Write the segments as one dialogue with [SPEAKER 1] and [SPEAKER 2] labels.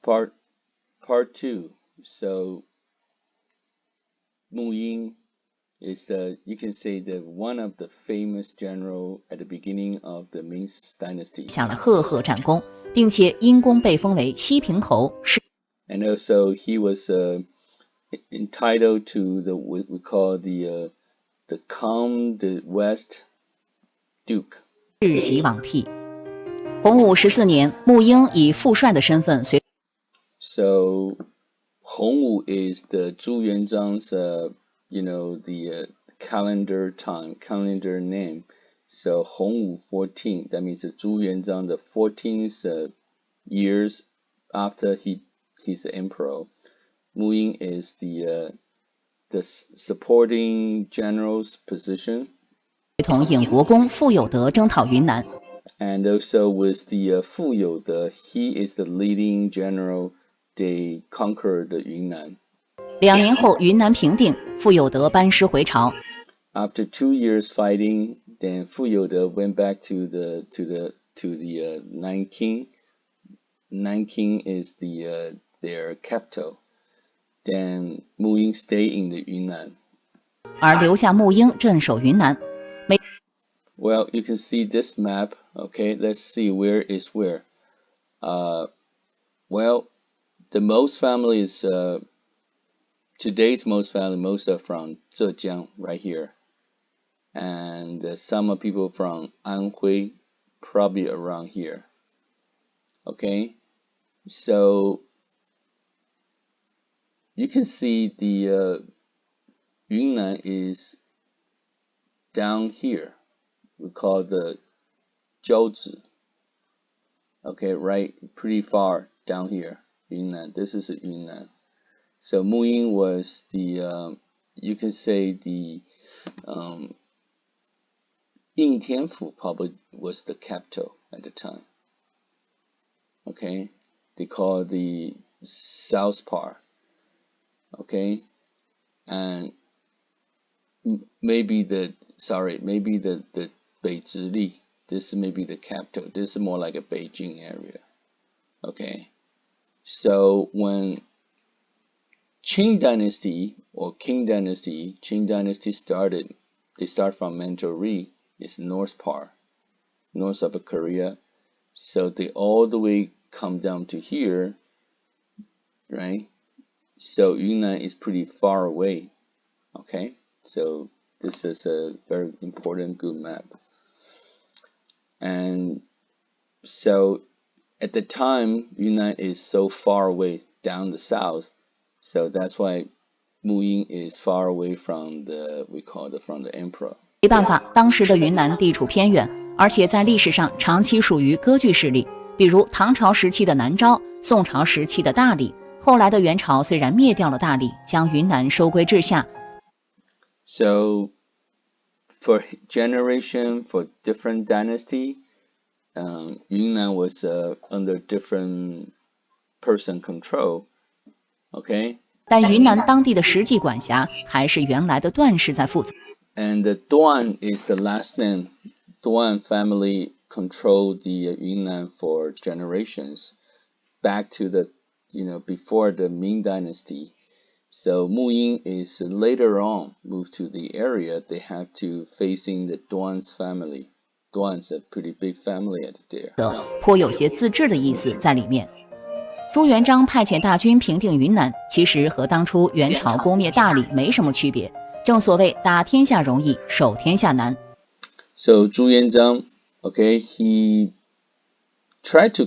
[SPEAKER 1] part two. So Mu Ying is you can say that one of the famous general at the beginning of the Ming Dynasty.
[SPEAKER 2] 下了赫赫战功，并且因功被封为西平侯。
[SPEAKER 1] And also he was entitled to the what we call the Count de West Duke.
[SPEAKER 2] 世袭罔替。洪武14年，沐英以副帅的身份随。
[SPEAKER 1] So Hongwu is the 朱元璋's the calendar name. So Hongwu 14, that means 朱元璋 the 14th years after he's the emperor. Mu Ying is the supporting general's position.
[SPEAKER 2] 同尹国公傅有德征讨云南。
[SPEAKER 1] And also with the 傅有德, he is the leading general. They conquered Yunnan.
[SPEAKER 2] 2年后，云南平定，傅有德班师回朝。
[SPEAKER 1] After 2 years fighting, then Fu Youde went back to the Nanking. Nanking is their capital. Then Mu Ying stayed in the Yunnan.
[SPEAKER 2] 而留下沐英镇守云南。
[SPEAKER 1] Well, you can see this map. Okay, let's see where is where. Well, the Moh's family is today's Moh's family. Most are from Zhejiang, right here, and some are people from Anhui, probably around here. Okay, so you can see the Yunnan is down here. We call the Jiaozi. Okay, right, pretty far down here. Yunnan. This is Yunnan. So Mu Ying was the you can say the inthe probably was the capital at the time. Okay, they call the south part. Okay, and maybe the Beizhili. This may be the capital. This is more like a Beijing area. Okay. So when Qing Dynasty or Qing Dynasty started, they start from Manchuria, it's north part, north of Korea. So they all the way come down to here, right? So Yunnan is pretty far away. Okay, so this is a very important good map. And so at the time, Yunnan is so far away down the south, so that's why Mu Ying is far away from from the emperor.
[SPEAKER 2] 没办法，当时的云南地处偏远，而且在历史上长期属于割据势力，比如唐朝时期的南诏，宋朝时期的大理，后来的元朝虽然灭掉了大理，将云南收归治下。
[SPEAKER 1] So for generation, for different dynasty, Yunnan was under different person control. Okay.
[SPEAKER 2] 但云南当地的实际管辖还是原来的段氏在负责。
[SPEAKER 1] And the Duan is the last name. Duan family controlled the Yunnan for generations, back to the before the Ming Dynasty. So Mu Ying is later on moved to the area. They have to facing the Duan's family. Duan's a pretty big family at there.
[SPEAKER 2] 颇有些自治的意思在里面。朱元璋派遣大军平定云南，其实和当初元朝攻灭大理没什么区别。正所谓打天下容易，守天下难。
[SPEAKER 1] So 朱元璋, okay, he tried to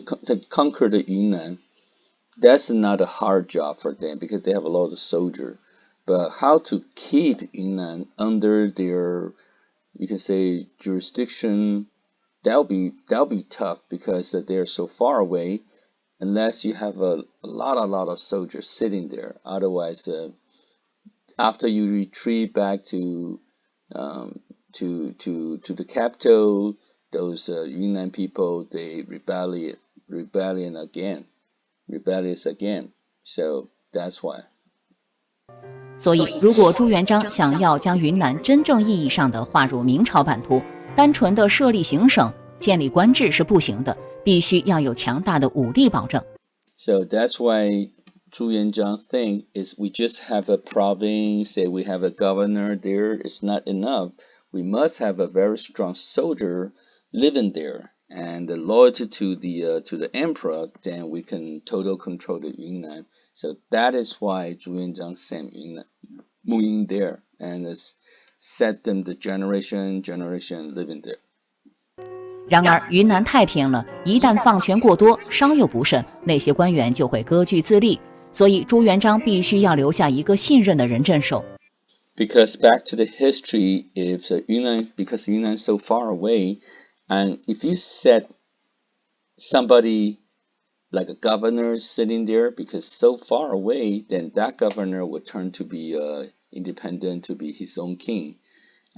[SPEAKER 1] conquer the Yunnan. That's not a hard job for them because they have a lot of soldiers. But how to keep Yunnan under their, you can say, jurisdiction, that'll be tough because they're so far away. Unless you have a lot of soldiers sitting there. Otherwise, after you retreat back to the capital, those Yunnan people, they rebellious again. So that's why.
[SPEAKER 2] 所以，如果朱元璋想要将云南真正意义上的划入明朝版图，单纯的设立行省、建立官制是不行的，必须要有强大的武力保证。
[SPEAKER 1] So that's why Zhu Yuanzhang's thing is we just have a province, say we have a governor there, it's not enough. We must have a very strong soldier living there and the loyalty to the emperor, then we can total control the Yunnan. So that is why Zhu Yuanzhang sent Mu Ying there and set them the generation living there.
[SPEAKER 2] 然而，云南太偏了，一旦放权过多，稍有不慎，那些官员就会割据自立。所以，朱元璋必须要留下一个信任的人镇守。
[SPEAKER 1] Because back to the history, because Yunnan is so far away, and if you set somebody like a governor sitting there, because so far away, then that governor would turn to be independent, to be his own king,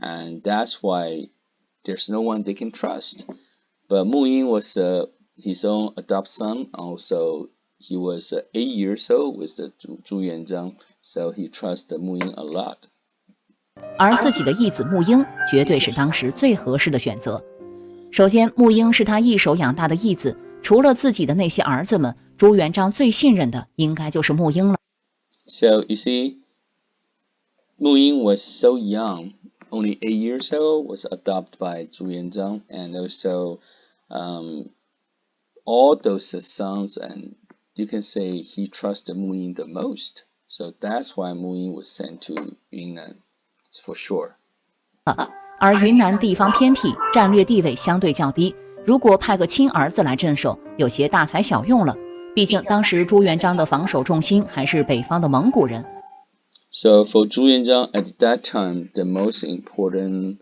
[SPEAKER 1] and that's why there's no one they can trust. But Mu Ying was his own adopted son. Also, he was 8 years old with the Zhu Yuanzhang, so he trusted Mu Ying a lot.
[SPEAKER 2] 而自己的义子穆英绝对是当时最合适的选择。首先，穆英是他一手养大的义子，除了自己的那些儿子们，朱元璋最信任的应该就是穆英了。
[SPEAKER 1] So you see, Mu Ying was so young, only 8 years old, was adopted by Zhu Yuanzhang, and also all those sons, and you can say he trusted Mu Ying the most. So that's why Mu Ying was sent to Yunnan, for sure.
[SPEAKER 2] 而云南地方偏僻，战略地位相对较低，如果派个亲儿子来镇守，有些大材小用了。毕竟当时朱元璋的防守重心还是北方的蒙古人。
[SPEAKER 1] So for Zhu Yuanzhang at that time, the most important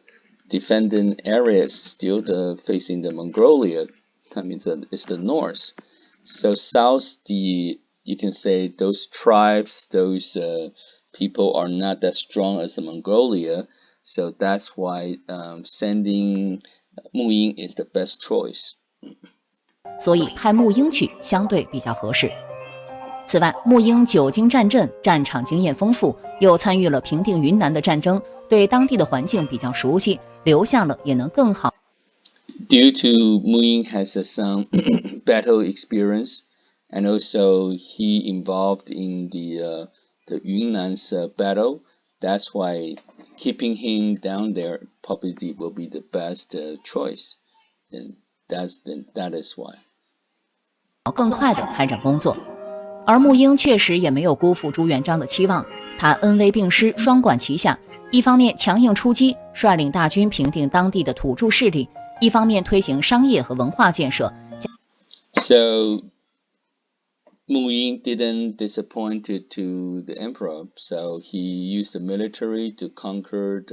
[SPEAKER 1] defending area is still facing the Mongolia. That means that it's the north. So south, you can say those tribes, those people are not that strong as the Mongolia. So that's why sending Mu Ying is the best choice.
[SPEAKER 2] 所以派穆英去相对比较合适。此外，穆英久经战阵，战场经验丰富，又参与了平定云南的战争，对当地的环境比较熟悉，留下了也能更好。
[SPEAKER 1] Due to Mu Ying has some battle experience, and also he involved in the Yunnan's battle. That's why keeping him down there probably will be the best choice. And that is why.
[SPEAKER 2] 更快地开展工作。而穆英确实也没有辜负朱元璋的期望，他恩威并施，双管齐下，一方面强硬出击，率领大军平定当地的土著势力，一方面推行商业和文化建设。
[SPEAKER 1] So Mu Ying didn't disappoint to the emperor, so he used the military to conquer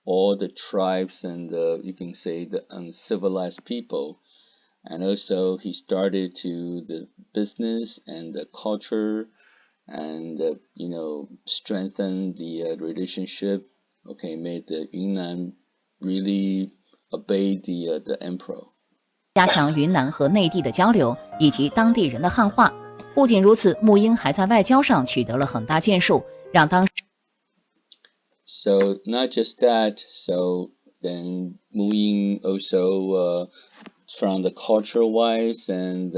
[SPEAKER 1] all the tribes and you can say the uncivilized people. And also he started to the business and the culture and strengthen the relationship. Okay, made the Yunnan really obey the emperor.
[SPEAKER 2] 加强云南和内地的交流以及当地人的汉化。不仅如此，穆英还在外交上取得了很大建树，让当时。
[SPEAKER 1] So not just that, so then Mu Ying also from the culture wise and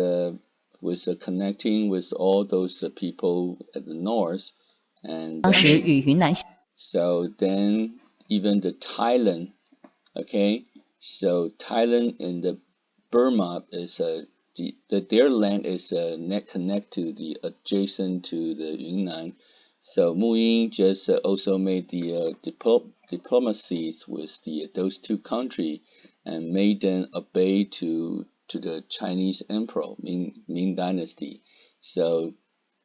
[SPEAKER 1] with connecting with all those people at the north, and
[SPEAKER 2] 当时与云南。
[SPEAKER 1] So then even the Thailand, okay, so Thailand and the Burma is their land is net connect to the adjacent to the Yunnan. So Mu Ying just also made the diplomacies with those two countries and made them obey to the Chinese emperor Ming Dynasty. So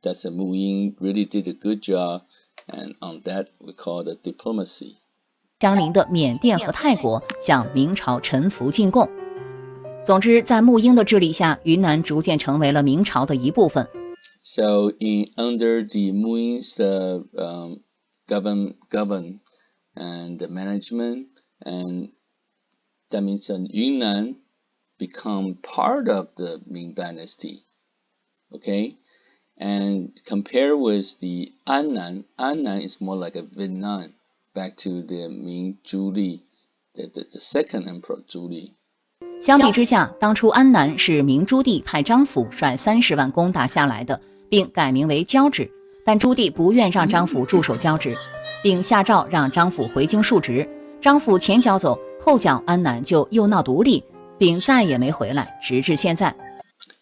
[SPEAKER 1] that's Mu Ying really did a good job, and on that we call the diplomacy.
[SPEAKER 2] 相邻的缅甸和泰国向明朝臣服进贡。总之，在穆英的治理下，云南逐渐成为了明朝的一部分。
[SPEAKER 1] So under the Mu Ying's govern and the management, and that means Yunnan become part of the Ming Dynasty. Okay, and compare with the Annan is more like a Vietnam, back to the Ming Zhu Li, the second emperor Zhu Li.
[SPEAKER 2] 相比之下，当初安南是明朱棣派张辅率30万攻打下来的，并改名为交趾，但朱棣不愿让张辅驻守交趾，并下诏让张辅回京述职。张辅前脚走，后脚安南就又闹独立，并再也没回来，直至现在。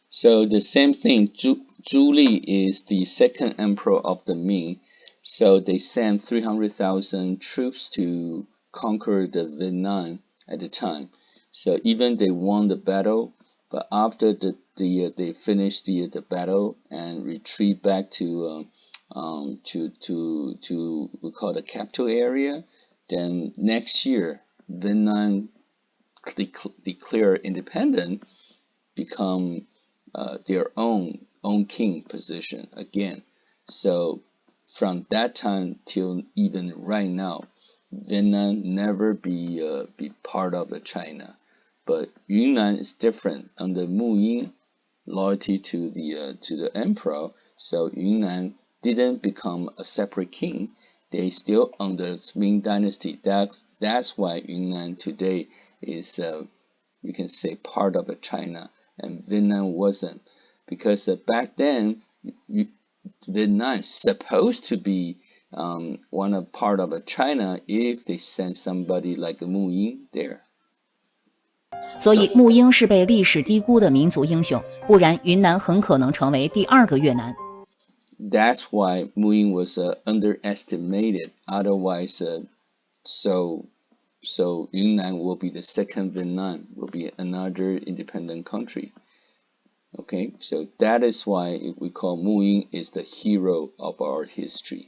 [SPEAKER 1] So the same thing, Zhu Li is the second emperor of the Ming, so they sent 300,000 troops to conquer the Vietnam at the time. So even they won the battle, but after they finished the battle and retreat back to we call the capital area, then next year Vietnam declare independent, become their own king position again. So from that time till even right now, Vietnam never be part of China. But Yunnan is different under Mu Ying, loyalty to the emperor. So Yunnan didn't become a separate king. They still under Ming Dynasty. That's why Yunnan today is you can say part of China, and Vietnam wasn't, because back then Vietnam is supposed to be part of China if they send somebody like Mu Ying there.
[SPEAKER 2] 所以沐英是被历史低估的民族英雄，不然云南很可能成为第2个越南。
[SPEAKER 1] That's why Mu Ying was underestimated. Otherwise, so Yunnan will be the second Vietnam, will be another independent country. Okay, so that is why we call Mu Ying is the hero of our history.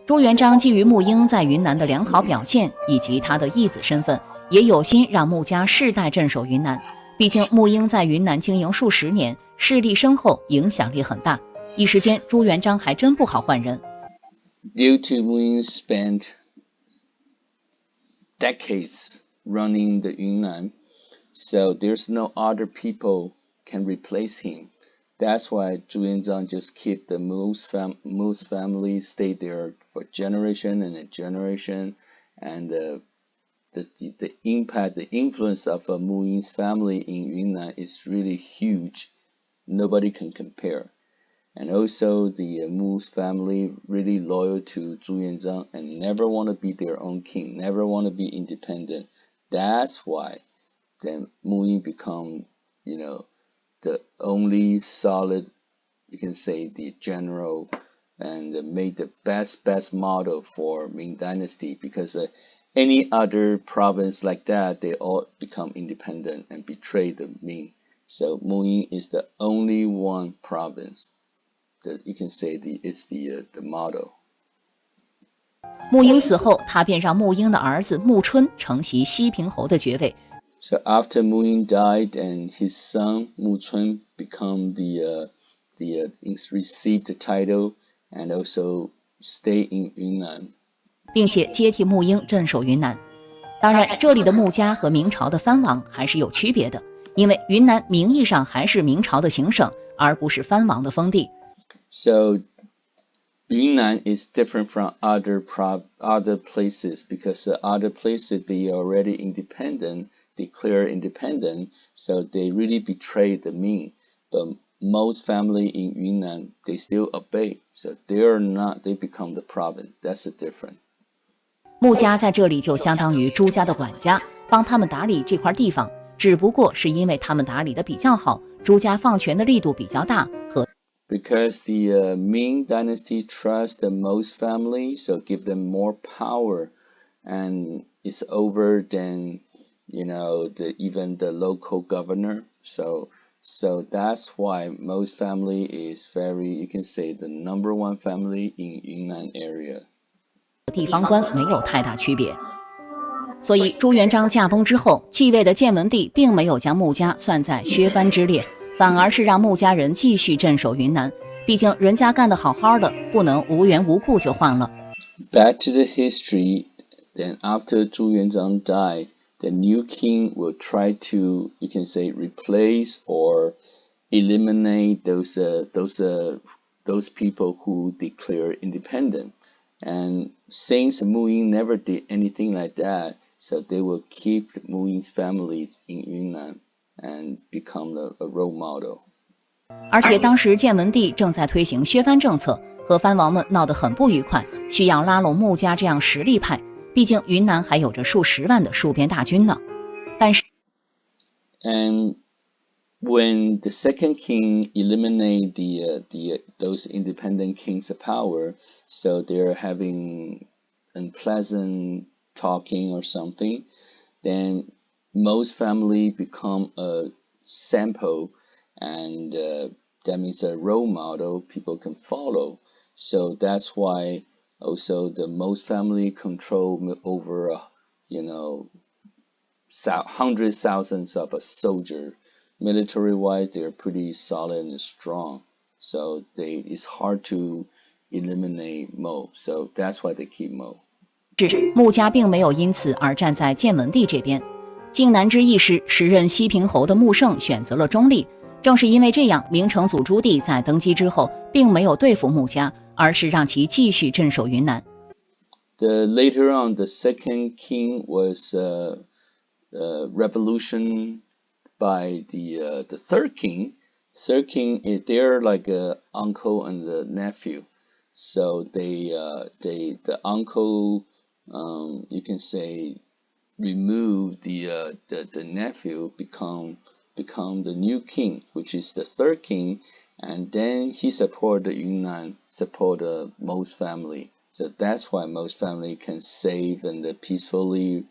[SPEAKER 2] 朱元璋基于沐英在云南的良好表现以及他的义子身份，也有心让穆家世代镇守云南。毕竟沐英在云南经营数十年，势力深厚，影响力很大。一时间，朱元璋还真不好换人。
[SPEAKER 1] Due to Mu Ying spent decades running the Yunnan, so there's no other people can replace him. That's why Zhu Yuanzhang just keep the Mu's family stay there for generation and a generation, and the impact, the influence of Mu Ying's family in Yunnan is really huge. Nobody can compare. And also the Mu's family really loyal to Zhu Yuanzhang and never want to be their own king, never want to be independent. That's why then Mu Ying become, the only solid, you can say, the general, and made the best model for Ming Dynasty, because any other province like that, they all become independent and betray the Ming. So Mu Ying is the only one province that you can say is the model.
[SPEAKER 2] 沐英死后，他便让沐英的儿子沐春承袭西平侯的爵位。
[SPEAKER 1] So after Mu Ying died, and his son Mu Chun become received the title and also stay in Yunnan,
[SPEAKER 2] 并且接替沐英镇守云南。当然，这里的穆家和明朝的藩王还是有区别的，因为云南名义上还是明朝的行省，而不是藩王的封地。
[SPEAKER 1] So Yunnan is different from other places, because other places they are already independent, declare independent, so they really betray the Ming. But most family in Yunnan, they still obey, so they become the province. That's the difference.
[SPEAKER 2] 穆家在这里就相当于朱家的管家，帮他们打理这块地方，只不过是因为他们打理的比较好，朱家放权的力度比较大和。
[SPEAKER 1] Because the Ming Dynasty trusts the most family, so give them more power, and it's over than even the local governor. So that's why most family is very, you can say, the number one family in Yunnan area.
[SPEAKER 2] 地方官没有太大区别，所以朱元璋驾崩之后，继位的建文帝并没有将穆家算在削藩之列。反而是让穆家人继续镇守云南，毕竟人家干得好好的，不能无缘无故就换了。
[SPEAKER 1] Back to the history, then after Zhu Yuanzhang died, the new king will try to, you can say, replace or eliminate those people who declare independent. And since Mu Ying never did anything like that, so they will keep Mu Ying's families in Yunnan and become a role model.
[SPEAKER 2] 而且当时建文帝正在推行削藩政策，和藩王们闹得很不愉快，需要拉拢穆家这样实力派，毕竟云南还有着数十万的戍边大军呢。但是
[SPEAKER 1] And when the second king eliminate those independent kings of power, so they're having unpleasant talking or something, then most family become a sample, and that means a role model people can follow. So that's why also the most family control over hundreds thousands of a soldier. Military wise, they're pretty solid and strong. So it's hard to eliminate Mo. So that's why they keep Mo.
[SPEAKER 2] 穆家并没有因此而站在建文帝这边。靖难之役时，时任西平侯的穆胜选择了中立。正是因为这样，明成祖朱棣在登基之后，并没有对付穆家，而是让其继续镇守云南。
[SPEAKER 1] Later on, the second king was revolution by the third king. Third king, they're like a uncle and the nephew. So the uncle, you can say, remove the nephew, become the new king, which is the third king, and then he supported Yunnan, support Mo's family. So that's why Mo's family can save and peacefully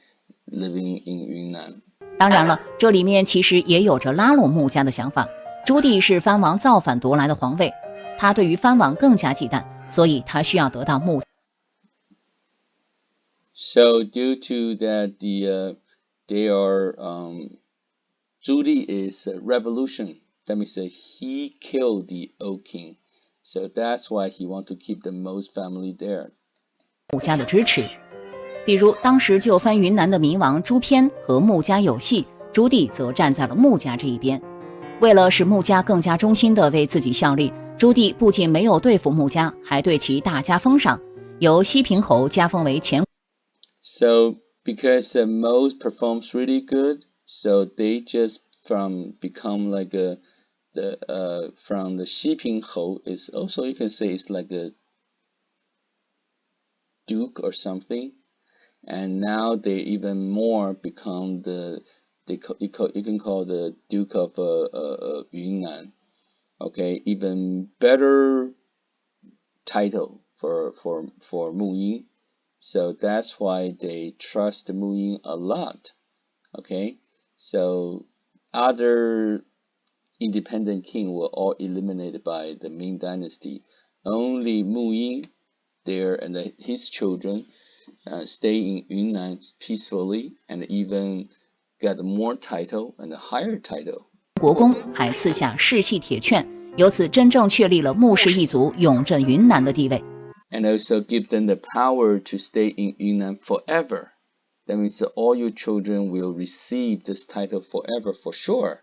[SPEAKER 1] living in Yunnan.
[SPEAKER 2] 当然了，这里面其实也有着拉拢穆家的想法。朱棣是藩王造反夺来的皇位，他对于藩王更加忌惮，所以他需要得到穆。
[SPEAKER 1] So due to that, they are Zhu Di is a revolution. That means that he killed the old king. So that's why he want to keep the most family there.
[SPEAKER 2] 穆家的支持，比如当时就藩云南的民王朱偏和穆家有隙，朱棣则站在了穆家这一边。为了使穆家更加忠心地为自己效力，朱棣不仅没有对付穆家，还对其大加封赏，由西平侯加封为前。
[SPEAKER 1] So because Mo performs really good, so they just become like from the Xiping Hou is also, you can say, it's like a duke or something, and now they even more become you can call the Duke of Yunnan. Okay, even better title for Mu Ying. So that's why they trust Mu Ying a lot. Okay, so other independent king were all eliminated by the Ming dynasty. Only Mu Ying there and his children stay in Yunnan peacefully and even get more title and a higher title.
[SPEAKER 2] 国公还赐下世系铁券，由此真正确立了穆氏一族永镇云南的地位。
[SPEAKER 1] And also give them the power to stay in Yunnan forever. That means that all your children will receive this title forever for sure.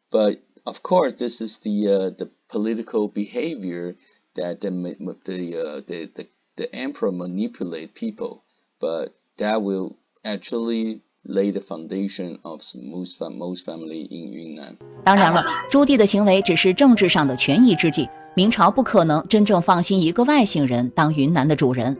[SPEAKER 1] But of course, this is the political behavior that the emperor manipulate people. But that will actually lay the foundation of most family in Yunnan.
[SPEAKER 2] 当然了，朱棣的行为只是政治上的权宜之计，明朝不可能真正放心一个外姓人当云南的主人。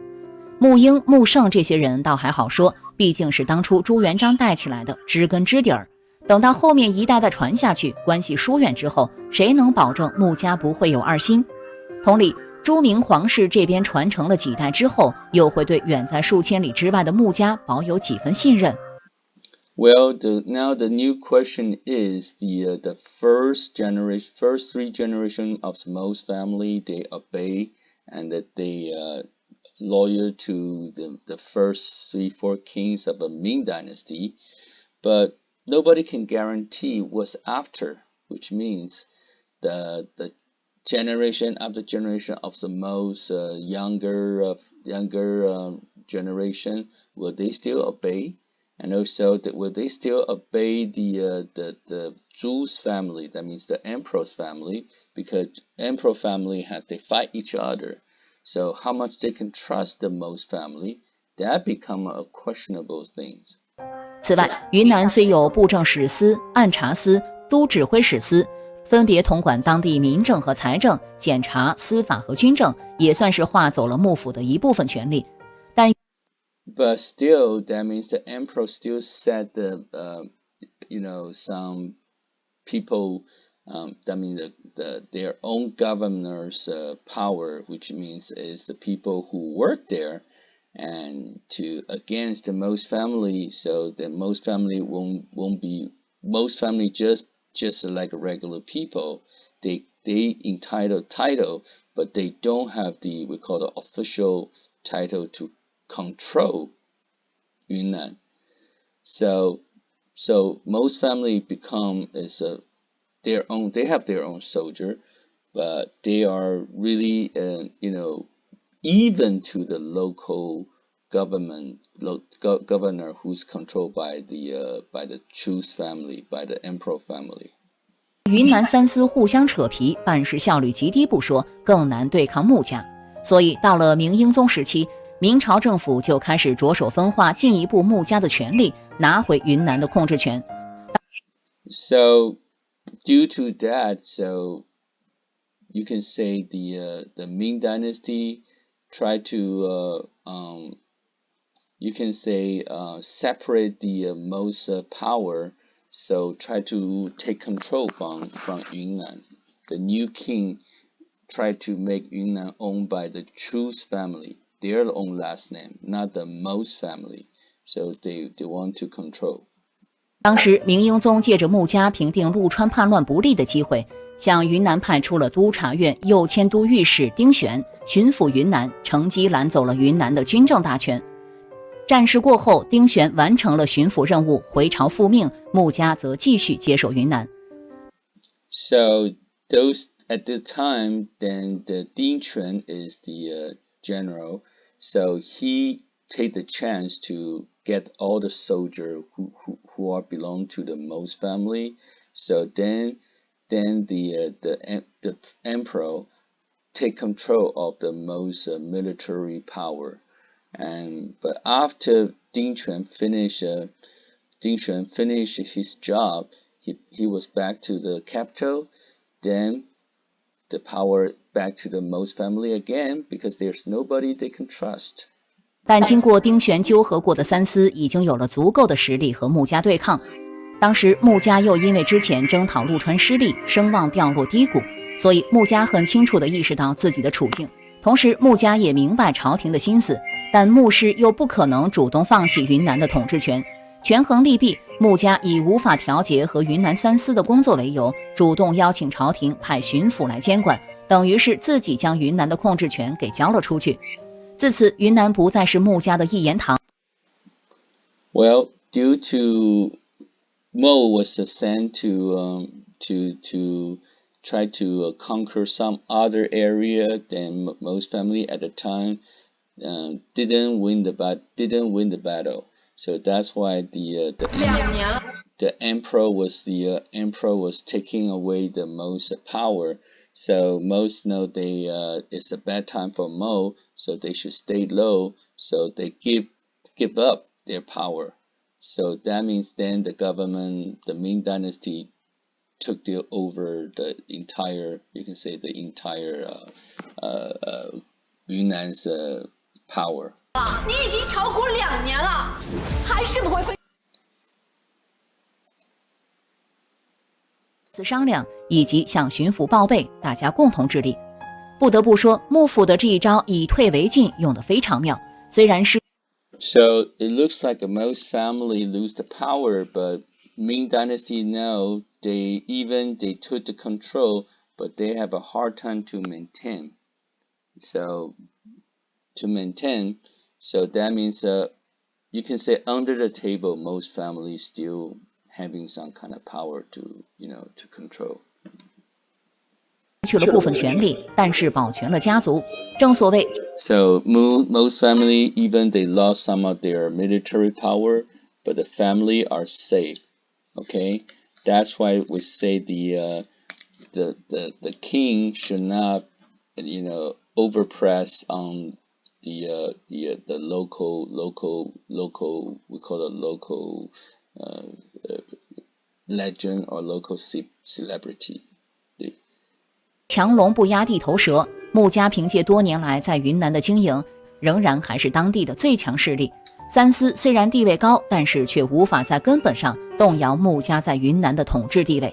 [SPEAKER 2] 穆英、穆胜这些人倒还好说，毕竟是当初朱元璋带起来的，知根知底儿。等到后面一代代传下去，关系疏远之后，谁能保证穆家不会有二心？同理，朱明皇室这边传承了几代之后，又会对远在数千里之外的穆家保有几分信任？
[SPEAKER 1] Well, now the new question is the first three generations of Mo's family, they obey and that they loyal to the first 3-4 kings of the Ming dynasty, but nobody can guarantee what's after, which means the generation after generation of the most younger generation, will they still obey? And also, will they still obey the Zhu's family? That means the emperor's family, because emperor family they fight each other. So how much they can trust the Moh's family, that become a questionable things.
[SPEAKER 2] 此外，云南虽有布政使司、按察司、都指挥使司，分别统管当地民政和财政、检察、司法和军政，也算是划走了幕府的一部分权力。但
[SPEAKER 1] But still, that means the emperor still set the, some people, that means their own governor's power, which means is the people who work there, and to against the Moh's family, so the Moh's family won't be Moh's family just like regular people. They entitled title, but they don't have the we call the official title to control Yunnan. So Moh's family become their own. They have their own soldier, but they are really even to the local government governor who's controlled by the Chu's family, by the emperor family.
[SPEAKER 2] 云南三司互相扯皮，办事效率极低不说，更难对抗穆家。所以到了明英宗时期，明朝政府就开始着手分化进一步穆家的权力，拿回云南的控制权。
[SPEAKER 1] So due to that, so you can say the Ming Dynasty tried to you can say separate the most power, so try to take control from Yunnan. The new king tried to make Yunnan owned by the Chu's family, their own last name, not the Moh's family. So they want to control.
[SPEAKER 2] 当时明英宗借着穆家平定陆川叛乱不利的机会，向云南派出了督察院右迁都御史丁玄巡抚云南，乘机拦走了云南的军政大权。战事过后，丁玄完成了巡抚任务，回朝复命，穆家则继续接手云南。
[SPEAKER 1] So those at the time, then the Ding Quan is the general, so he take the chance to get all the soldiers who are belong to the Moh's family. So then the emperor take control of the Moh's military power. But after Ding Quan finished his job, he was back to the capital. Then the power back to the Moh's family again, because there's nobody they can trust.
[SPEAKER 2] 但经过丁玄纠合过的三司已经有了足够的实力和穆家对抗。当时穆家又因为之前征讨陆川失利，声望掉落低谷，所以穆家很清楚地意识到自己的处境。同时穆家也明白朝廷的心思，但穆氏又不可能主动放弃云南的统治权。权衡利弊，穆家以无法调节和云南三司的工作为由，主动邀请朝廷派巡抚来监管，等于是自己将云南的控制权给交了出去。自此，云南不再是穆家的一言堂。
[SPEAKER 1] Well, due to Mo was sent to try to conquer some other area, then Moh's family at the time didn't win the battle. So that's why the emperor was taking away the most power. So most know it's a bad time for Mo, so they should stay low. So they give up their power. So that means then the government, the Ming Dynasty, took over the entire, you can say the entire Yunnan's power.
[SPEAKER 3] 你已经炒股2年了，还是不会分。
[SPEAKER 2] 商量以及向巡抚报备，大家共同致力。不得不说，幕府的这一招以退为进用得非常妙。虽然是
[SPEAKER 1] So it looks like most family lose the power, but Ming Dynasty now they took the control, but they have a hard time to maintain. So that means you can say under the table, most families still having some kind of power to control.
[SPEAKER 2] 去了部分权力，但是保全了家族。正所谓
[SPEAKER 1] So most family, even they lost some of their military power, but the family are safe. Okay, that's why we say the king should not overpress on the local we call it local legend or local celebrity。对，
[SPEAKER 2] 强龙不压地头蛇，穆家凭借多年来在云南的经营，仍然还是当地的最强势力。三思虽然地位高，但是却无法在根本上动摇穆家在云南的统治地位。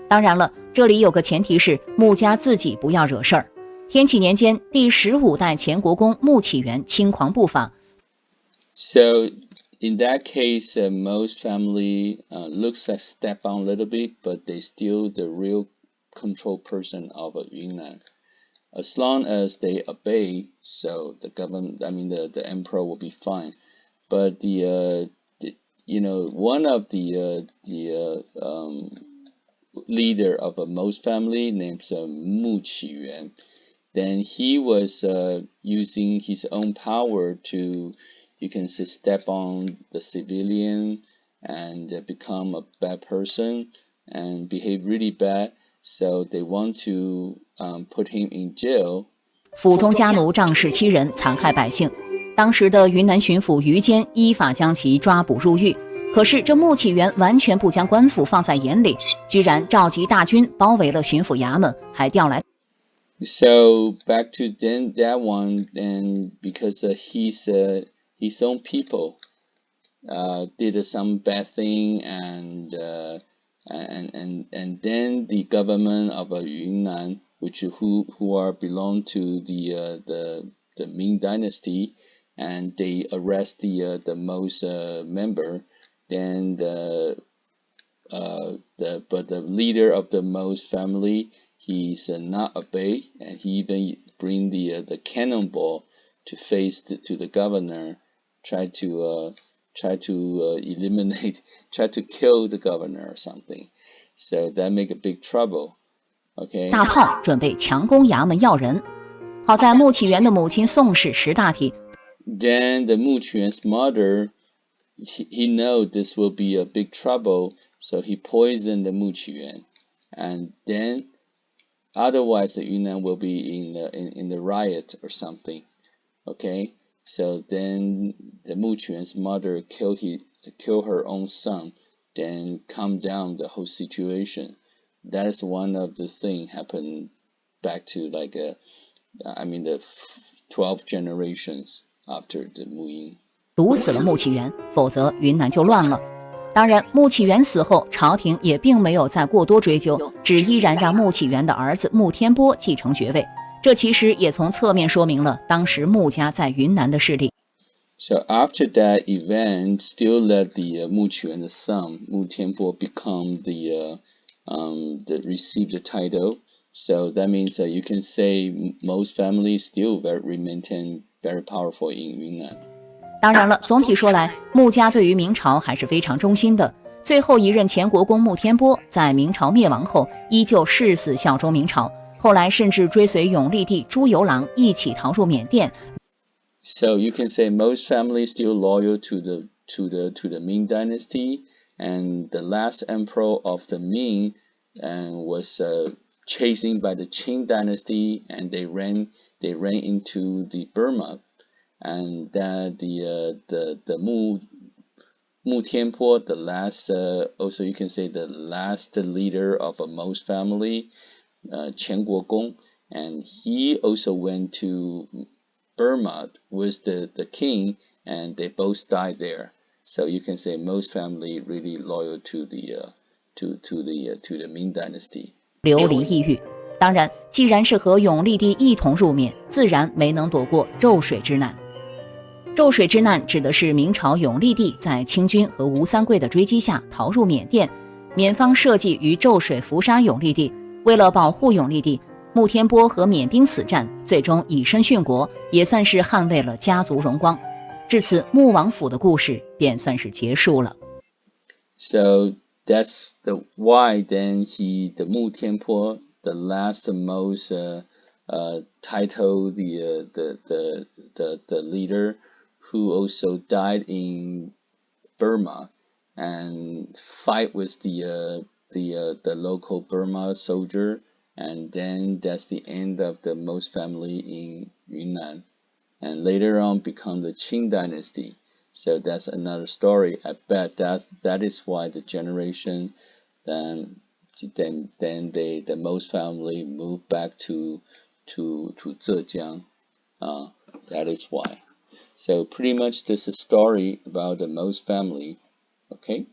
[SPEAKER 2] 当然了，这里有个前提是穆家自己不要惹事儿。天启年间，第15代前国公穆启元轻狂不法。
[SPEAKER 1] So in that case, most family looks like step on a little bit, but they still the real control person of Yunnan. As long as they obey, so the government, the emperor will be fine. But one of the leader of a most family named Mu Qiyuan, then he was using his own power to, you can say, step on the civilian and become a bad person and behave really bad. So they want to put him in jail.
[SPEAKER 2] 府中家奴仗势欺人，残害百姓。当时的云南巡抚于坚依法将其抓捕入狱。可是这穆启元完全不将官府放在眼里，居然召集大军包围了巡抚衙门，还调来。
[SPEAKER 1] So back to then that one, and because his own people did some bad thing, and then the government of Yunnan, who are belong to the Ming dynasty, and they arrest the most member. Then but the leader of the most family, he's not obey, and he even bring the cannonball to face to the governor, try to eliminate, try to kill the governor or something. So that make a big trouble. Okay.
[SPEAKER 2] 大炮准备强攻衙门要人，好在穆启元的母亲宋氏识大体。
[SPEAKER 1] Then the Mu Yuan's mother, he know this will be a big trouble, so he poisoned the Mu Yuan, and then otherwise the Yunnan will be in the riot or something. Okay, so then the Mu Yuan's mother kill her own son, then calm down the whole situation. That is one of the thing happened back to the 12 generations after the Mu Ying.
[SPEAKER 2] 毒死了穆启元，否则云南就乱了。当然，穆启元死后，朝廷也并没有再过多追究，只依然让穆启元的儿子穆天波继承爵位。这其实也从侧面说明了当时穆家在云南的势力。
[SPEAKER 1] So after that event, still let the Mu Yuan's son Mu Tianpo become the receive the title. So that means you can say most families still maintain very powerful in Yunnan.
[SPEAKER 2] 当然了，总体说来，穆家对于明朝还是非常忠心的。最后一任前国公穆天波在明朝灭亡后，依旧誓死效忠明朝，后来甚至追随永历帝朱由榔一起逃入缅甸。
[SPEAKER 1] So you can say most families still loyal to the Ming dynasty, and the last emperor of the Ming was chasing by the Qing dynasty, and they ran into the Burma, and that the Mu Tianpo, the last also you can say the last leader of a most family, Qian Guogong, and he also went to Burma with the king, and they both died there. So you can say most family really loyal to the Ming dynasty.
[SPEAKER 2] 流离异域。当然，既然是和永历帝一同入缅，自然没能躲过咒水之难。咒水之难指的是明朝永历帝在清军和吴三桂的追击下逃入缅甸，缅方设计于咒水伏杀永历帝。为了保护永历帝，穆天波和缅兵死战，最终以身殉国，也算是捍卫了家族荣光。至此，穆王府的故事便算是结束了。
[SPEAKER 1] So that's the why then the Mu Tianpo, the last most title the leader who also died in Burma and fight with the local Burma soldier And then that's the end of the Moh family in Yunnan. And later on become the Qing dynasty. So that's another story. I bet that is why the generation then the Moh family moved back to Zhejiang. That is why. So pretty much this is a story about the Moh family. Okay.